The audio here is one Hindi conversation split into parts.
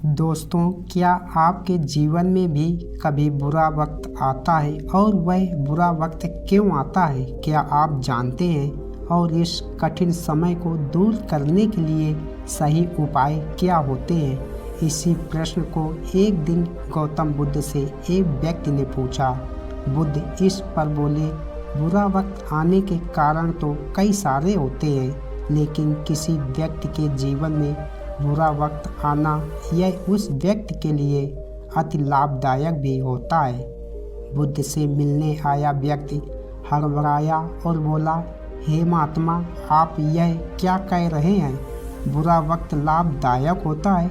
दोस्तों, क्या आपके जीवन में भी कभी बुरा वक्त आता है और वह बुरा वक्त क्यों आता है, क्या आप जानते हैं? और इस कठिन समय को दूर करने के लिए सही उपाय क्या होते हैं? इसी प्रश्न को एक दिन गौतम बुद्ध से एक व्यक्ति ने पूछा। बुद्ध इस पर बोले, बुरा वक्त आने के कारण तो कई सारे होते हैं, लेकिन किसी व्यक्ति के जीवन में बुरा वक्त आना यह उस व्यक्ति के लिए अति लाभदायक भी होता है। बुद्ध से मिलने आया व्यक्ति हड़बड़ाया और बोला, हे महात्मा, आप यह क्या कह रहे हैं? बुरा वक्त लाभदायक होता है?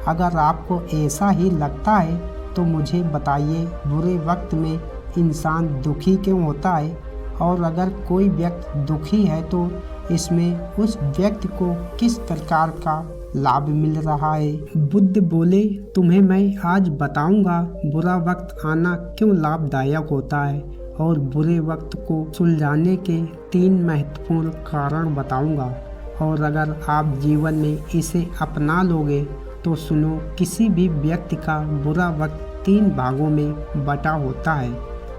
अगर आपको ऐसा ही लगता है तो मुझे बताइए, बुरे वक्त में इंसान दुखी क्यों होता है? और अगर कोई व्यक्ति दुखी है तो इसमें उस व्यक्ति को किस प्रकार का लाभ मिल रहा है? बुद्ध बोले, तुम्हें मैं आज बताऊंगा बुरा वक्त आना क्यों लाभदायक होता है और बुरे वक्त को सुलझाने के 3 महत्वपूर्ण कारण बताऊंगा। और अगर आप जीवन में इसे अपना लोगे तो सुनो, किसी भी व्यक्ति का बुरा वक्त 3 भागों में बटा होता है।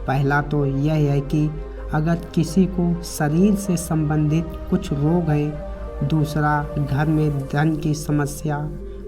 पहला तो यह है कि अगर किसी को शरीर से संबंधित कुछ रोग है, दूसरा घर में धन की समस्या,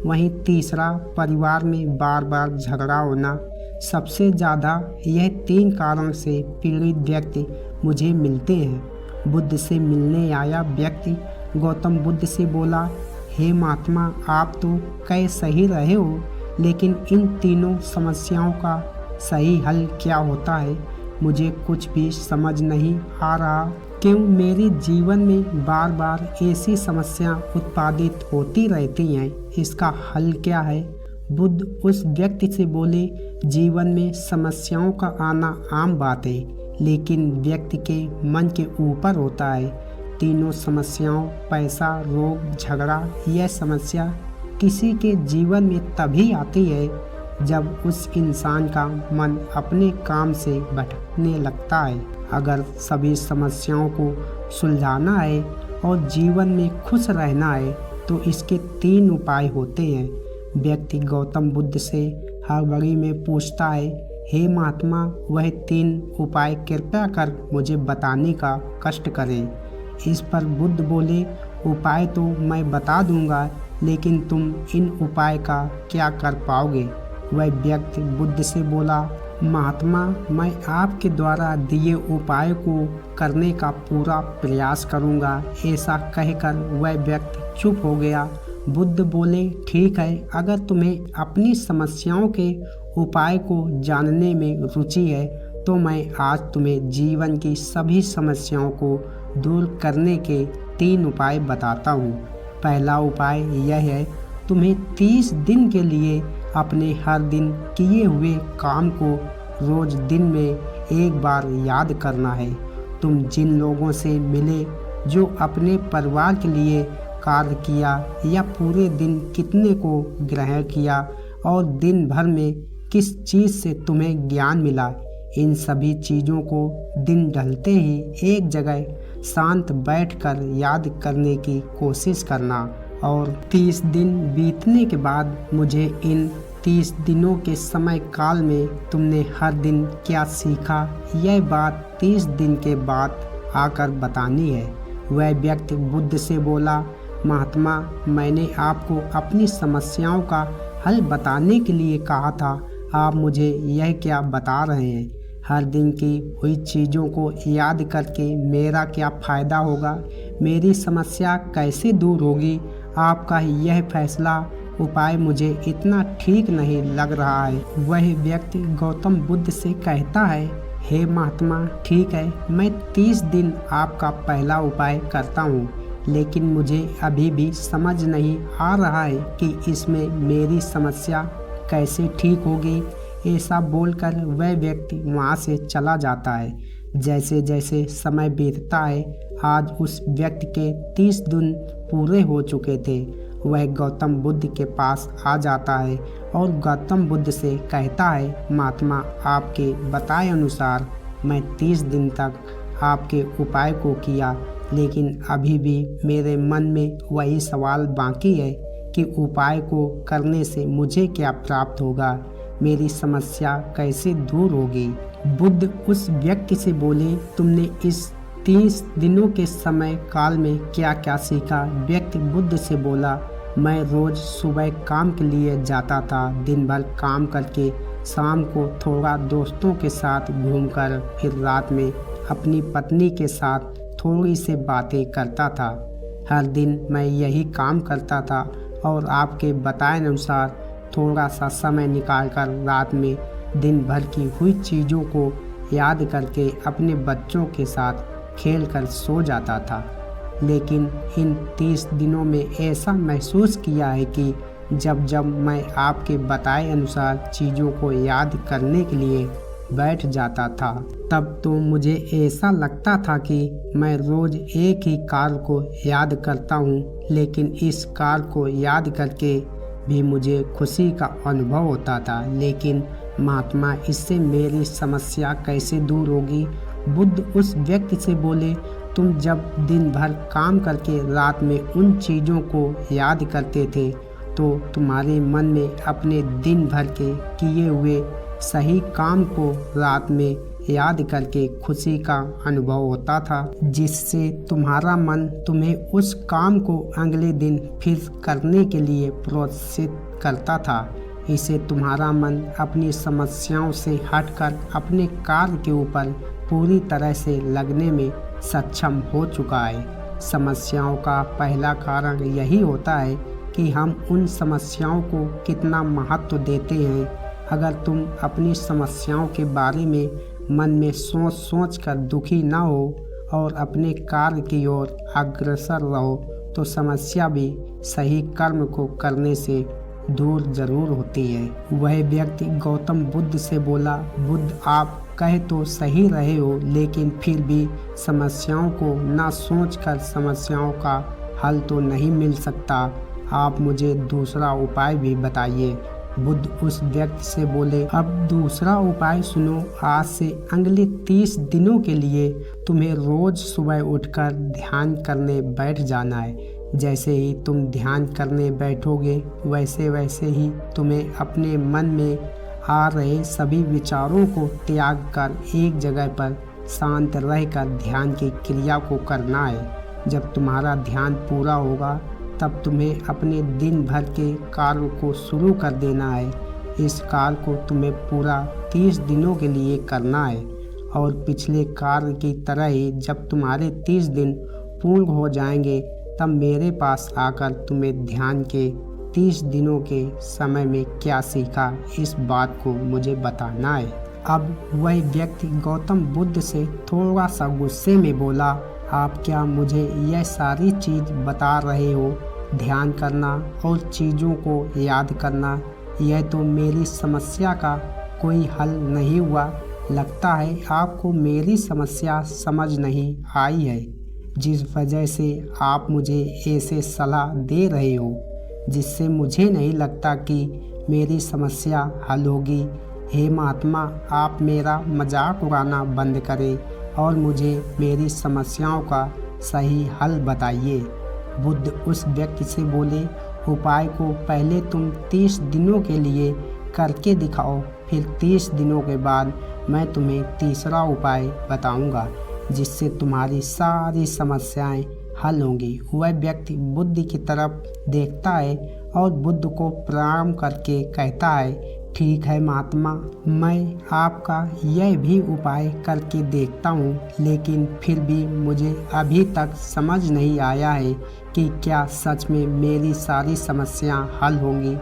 वहीं तीसरा परिवार में बार बार झगड़ा होना। सबसे ज़्यादा यह 3 कारण से पीड़ित व्यक्ति मुझे मिलते हैं। बुद्ध से मिलने आया व्यक्ति गौतम बुद्ध से बोला, हे महात्मा, आप तो कह सही रहे हो, लेकिन इन तीनों समस्याओं का सही हल क्या होता है? मुझे कुछ भी समझ नहीं आ रहा। क्यों मेरे जीवन में बार बार ऐसी समस्या उत्पादित होती रहती हैं? इसका हल क्या है? बुद्ध उस व्यक्ति से बोले, जीवन में समस्याओं का आना आम बात है, लेकिन व्यक्ति के मन के ऊपर होता है। तीनों समस्याओं, पैसा, रोग, झगड़ा, यह समस्या किसी के जीवन में तभी आती है जब उस इंसान का मन अपने काम से भटकने लगता है। अगर सभी समस्याओं को सुलझाना है और जीवन में खुश रहना है तो इसके 3 उपाय होते हैं। व्यक्ति गौतम बुद्ध से हड़बड़ी में पूछता है, हे महात्मा, वह 3 उपाय कृपया कर मुझे बताने का कष्ट करें। इस पर बुद्ध बोले, उपाय तो मैं बता दूंगा, लेकिन तुम इन उपाय का क्या कर पाओगे? वह व्यक्ति बुद्ध से बोला, महात्मा, मैं आपके द्वारा दिए उपाय को करने का पूरा प्रयास करूंगा। ऐसा कहकर वह व्यक्ति चुप हो गया। बुद्ध बोले, ठीक है, अगर तुम्हें अपनी समस्याओं के उपाय को जानने में रुचि है तो मैं आज तुम्हें जीवन की सभी समस्याओं को दूर करने के 3 उपाय बताता हूँ। पहला उपाय यह है, तुम्हें 30 दिन के लिए अपने हर दिन किए हुए काम को रोज दिन में एक बार याद करना है। तुम जिन लोगों से मिले, जो अपने परिवार के लिए कार्य किया या पूरे दिन कितने को ग्रहण किया और दिन भर में किस चीज़ से तुम्हें ज्ञान मिला, इन सभी चीज़ों को दिन ढलते ही एक जगह शांत बैठकर याद करने की कोशिश करना। और 30 दिन बीतने के बाद मुझे इन 30 दिनों के समय काल में तुमने हर दिन क्या सीखा, यह बात 30 दिन के बाद आकर बतानी है। वह व्यक्ति बुद्ध से बोला, महात्मा, मैंने आपको अपनी समस्याओं का हल बताने के लिए कहा था, आप मुझे यह क्या बता रहे हैं? हर दिन की हुई चीज़ों को याद करके मेरा क्या फ़ायदा होगा? मेरी समस्या कैसे दूर होगी? आपका यह फैसला उपाय मुझे इतना ठीक नहीं लग रहा है। वह व्यक्ति गौतम बुद्ध से कहता है, हे महात्मा, ठीक है, मैं 30 दिन आपका पहला उपाय करता हूँ, लेकिन मुझे अभी भी समझ नहीं आ रहा है कि इसमें मेरी समस्या कैसे ठीक होगी। ऐसा बोलकर वह व्यक्ति वहाँ से चला जाता है। जैसे जैसे समय बीतता है, आज उस व्यक्ति के 30 दिन पूरे हो चुके थे। वह गौतम बुद्ध के पास आ जाता है और गौतम बुद्ध से कहता है, महात्मा, आपके बताए अनुसार मैं 30 दिन तक आपके उपाय को किया, लेकिन अभी भी मेरे मन में वही सवाल बाकी है कि उपाय को करने से मुझे क्या प्राप्त होगा, मेरी समस्या कैसे दूर होगी। बुद्ध उस व्यक्ति से बोले, तुमने इस 30 दिनों के समय काल में क्या क्या सीखा। व्यक्ति बुद्ध से बोला, मैं रोज सुबह काम के लिए जाता था, दिन भर काम करके शाम को थोड़ा दोस्तों के साथ घूमकर फिर रात में अपनी पत्नी के साथ थोड़ी सी बातें करता था। हर दिन मैं यही काम करता था और आपके बताए अनुसार थोड़ा सा समय निकालकर रात में दिन भर की हुई चीज़ों को याद करके अपने बच्चों के साथ खेल कर सो जाता था। लेकिन इन 30 दिनों में ऐसा महसूस किया है कि जब जब मैं आपके बताए अनुसार चीज़ों को याद करने के लिए बैठ जाता था, तब तो मुझे ऐसा लगता था कि मैं रोज़ एक ही कार्य को याद करता हूँ, लेकिन इस कार्य को याद करके भी मुझे खुशी का अनुभव होता था। लेकिन महात्मा, इससे मेरी समस्या कैसे दूर होगी। बुद्ध उस व्यक्ति से बोले, तुम जब दिन भर काम करके रात में उन चीज़ों को याद करते थे तो तुम्हारे मन में अपने दिन भर के किए हुए सही काम को रात में याद करके खुशी का अनुभव होता था, जिससे तुम्हारा मन तुम्हें उस काम को अगले दिन फिर करने के लिए प्रोत्साहित करता था। इसे तुम्हारा मन अपनी समस्याओं से हटकर अपने कार्य के ऊपर पूरी तरह से लगने में सक्षम हो चुका है। समस्याओं का पहला कारण यही होता है कि हम उन समस्याओं को कितना महत्व देते हैं। अगर तुम अपनी समस्याओं के बारे में मन में सोच सोच कर दुखी ना हो और अपने कार्य की ओर अग्रसर रहो तो समस्या भी सही कर्म को करने से दूर जरूर होती है। वह व्यक्ति गौतम बुद्ध से बोला, बुद्ध, आप कहे तो सही रहे हो, लेकिन फिर भी समस्याओं को ना सोचकर समस्याओं का हल तो नहीं मिल सकता। आप मुझे दूसरा उपाय भी बताइए। बुद्ध उस व्यक्ति से बोले, अब दूसरा उपाय सुनो। आज से अगले 30 दिनों के लिए तुम्हें रोज सुबह उठकर ध्यान करने बैठ जाना है। जैसे ही तुम ध्यान करने बैठोगे वैसे वैसे ही तुम्हें अपने मन में आ रहे सभी विचारों को त्याग कर एक जगह पर शांत रहकर ध्यान की क्रिया को करना है। जब तुम्हारा ध्यान पूरा होगा तब तुम्हें अपने दिन भर के कार्य को शुरू कर देना है। इस कार्य को तुम्हें पूरा 30 दिनों के लिए करना है और पिछले कार्य की तरह ही जब तुम्हारे 30 दिन पूर्ण हो जाएंगे तब मेरे पास आकर तुम्हें ध्यान के 30 दिनों के समय में क्या सीखा इस बात को मुझे बताना है। अब वह व्यक्ति गौतम बुद्ध से थोड़ा सा गुस्से में बोला, आप क्या मुझे यह सारी चीज़ बता रहे हो? ध्यान करना और चीज़ों को याद करना, यह तो मेरी समस्या का कोई हल नहीं हुआ। लगता है आपको मेरी समस्या समझ नहीं आई है, जिस वजह से आप मुझे ऐसे सलाह दे रहे हो, जिससे मुझे नहीं लगता कि मेरी समस्या हल होगी। हे महात्मा, आप मेरा मजाक उड़ाना बंद करें और मुझे मेरी समस्याओं का सही हल बताइए। बुद्ध उस व्यक्ति से बोले, उपाय को पहले तुम 30 दिनों के लिए करके दिखाओ, फिर 30 दिनों के बाद मैं तुम्हें तीसरा उपाय बताऊंगा, जिससे तुम्हारी सारी समस्याएं हल होंगी। वह व्यक्ति बुद्ध की तरफ देखता है और बुद्ध को प्रणाम करके कहता है, ठीक है महात्मा, मैं आपका यह भी उपाय करके देखता हूँ, लेकिन फिर भी मुझे अभी तक समझ नहीं आया है कि क्या सच में मेरी सारी समस्याएं हल होंगी।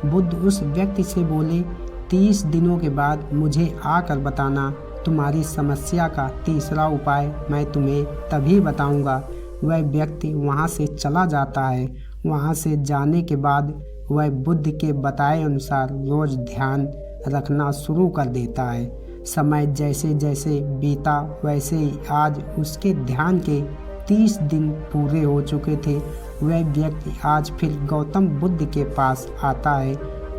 बुद्ध उस व्यक्ति से बोले, 30 दिनों के बाद मुझे आकर बताना। तुम्हारी समस्या का तीसरा उपाय मैं तुम्हें तभी बताऊंगा। वह व्यक्ति वहां से चला जाता है। वहां से जाने के बाद वह बुद्ध के बताए अनुसार रोज ध्यान रखना शुरू कर देता है। समय जैसे जैसे बीता वैसे ही आज उसके ध्यान के 30 दिन पूरे हो चुके थे। वह व्यक्ति आज फिर गौतम बुद्ध के पास आता है।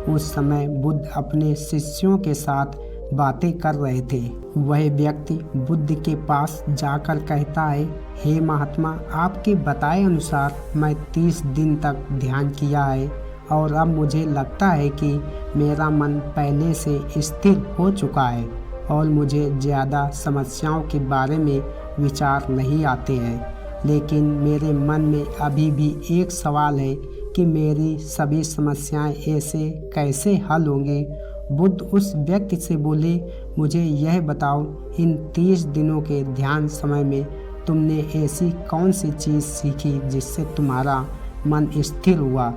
उस समय बुद्ध अपने शिष्यों के साथ बातें कर रहे थे। वह व्यक्ति बुद्ध के पास जाकर कहता है, हे महात्मा, आपके बताए अनुसार मैं 30 दिन तक ध्यान किया है और अब मुझे लगता है कि मेरा मन पहले से स्थिर हो चुका है और मुझे ज़्यादा समस्याओं के बारे में विचार नहीं आते हैं। लेकिन मेरे मन में अभी भी एक सवाल है कि मेरी सभी समस्याएं ऐसे कैसे हल होंगी। बुद्ध उस व्यक्ति से बोले, मुझे यह बताओ, इन 30 दिनों के ध्यान समय में तुमने ऐसी कौन सी चीज़ सीखी जिससे तुम्हारा मन स्थिर हुआ।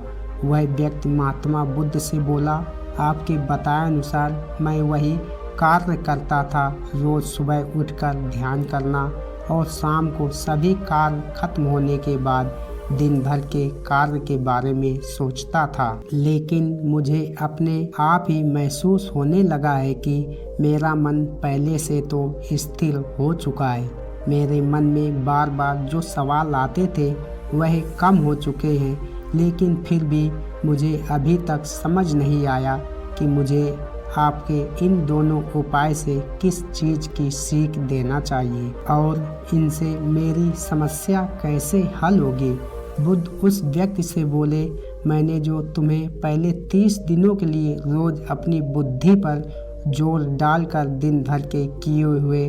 वह व्यक्ति महात्मा बुद्ध से बोला, आपके बताए अनुसार मैं वही कार्य करता था, रोज़ सुबह उठकर ध्यान करना और शाम को सभी कार्य खत्म होने के बाद दिन भर के कार्य के बारे में सोचता था। लेकिन मुझे अपने आप ही महसूस होने लगा है कि मेरा मन पहले से तो स्थिर हो चुका है। मेरे मन में बार बार जो सवाल आते थे वह कम हो चुके हैं, लेकिन फिर भी मुझे अभी तक समझ नहीं आया कि मुझे आपके इन दोनों उपाय से किस चीज़ की सीख देना चाहिए और इनसे मेरी समस्या कैसे हल होगी। बुद्ध उस व्यक्ति से बोले, मैंने जो तुम्हें पहले 30 दिनों के लिए रोज़ अपनी बुद्धि पर जोर डालकर दिन भर के किए हुए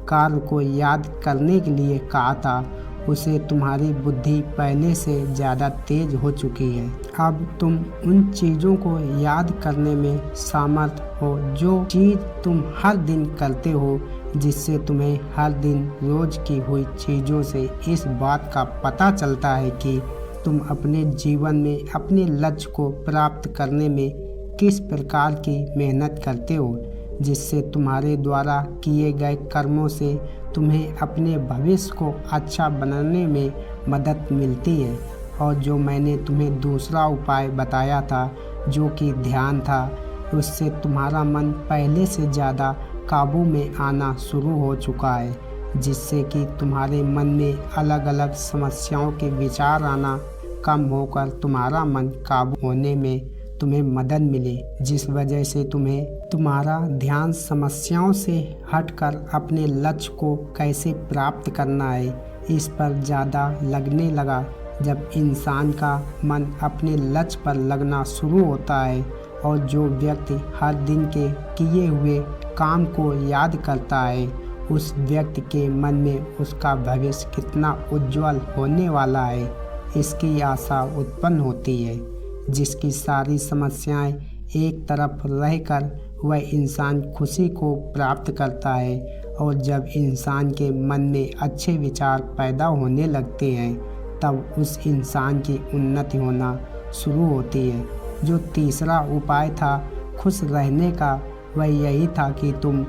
कार्य को याद करने के लिए कहा था, उसे तुम्हारी बुद्धि पहले से ज़्यादा तेज हो चुकी है। अब तुम उन चीज़ों को याद करने में समर्थ हो जो चीज़ तुम हर दिन करते हो, जिससे तुम्हें हर दिन रोज की हुई चीज़ों से इस बात का पता चलता है कि तुम अपने जीवन में अपने लक्ष्य को प्राप्त करने में किस प्रकार की मेहनत करते हो, जिससे तुम्हारे द्वारा किए गए कर्मों से तुम्हें अपने भविष्य को अच्छा बनाने में मदद मिलती है। और जो मैंने तुम्हें दूसरा उपाय बताया था जो कि ध्यान था, उससे तुम्हारा मन पहले से ज़्यादा काबू में आना शुरू हो चुका है, जिससे कि तुम्हारे मन में अलग अलग समस्याओं के विचार आना कम होकर तुम्हारा मन काबू होने में तुम्हें मदद मिले, जिस वजह से तुम्हें तुम्हारा ध्यान समस्याओं से हटकर अपने लक्ष्य को कैसे प्राप्त करना है इस पर ज़्यादा लगने लगा। जब इंसान का मन अपने लक्ष्य पर लगना शुरू होता है और जो व्यक्ति हर दिन के किए हुए काम को याद करता है, उस व्यक्ति के मन में उसका भविष्य कितना उज्जवल होने वाला है इसकी आशा उत्पन्न होती है। जिसकी सारी समस्याएं एक तरफ रहकर वह इंसान खुशी को प्राप्त करता है, और जब इंसान के मन में अच्छे विचार पैदा होने लगते हैं तब उस इंसान की उन्नति होना शुरू होती है। जो तीसरा उपाय था खुश रहने का, वह यही था कि तुम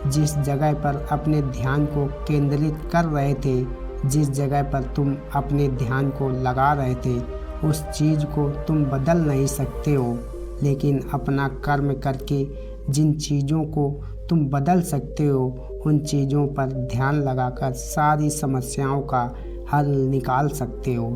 जिस जगह पर अपने ध्यान को केंद्रित कर रहे थे, जिस जगह पर तुम अपने ध्यान को लगा रहे थे, उस चीज़ को तुम बदल नहीं सकते हो, लेकिन अपना कर्म करके जिन चीज़ों को तुम बदल सकते हो उन चीज़ों पर ध्यान लगाकर सारी समस्याओं का हल निकाल सकते हो।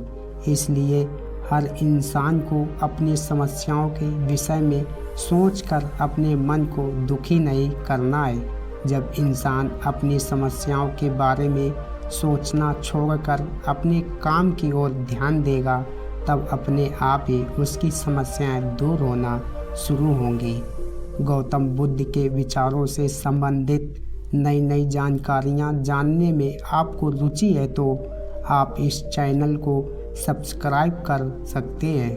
इसलिए हर इंसान को अपनी समस्याओं के विषय में सोचकर अपने मन को दुखी नहीं करना है। जब इंसान अपनी समस्याओं के बारे में सोचना छोड़कर अपने काम की ओर ध्यान देगा, तब अपने आप ही उसकी समस्याएं दूर होना शुरू होंगी। गौतम बुद्ध के विचारों से संबंधित नई नई जानकारियाँ जानने में आपको रुचि है तो आप इस चैनल को सब्सक्राइब कर सकते हैं।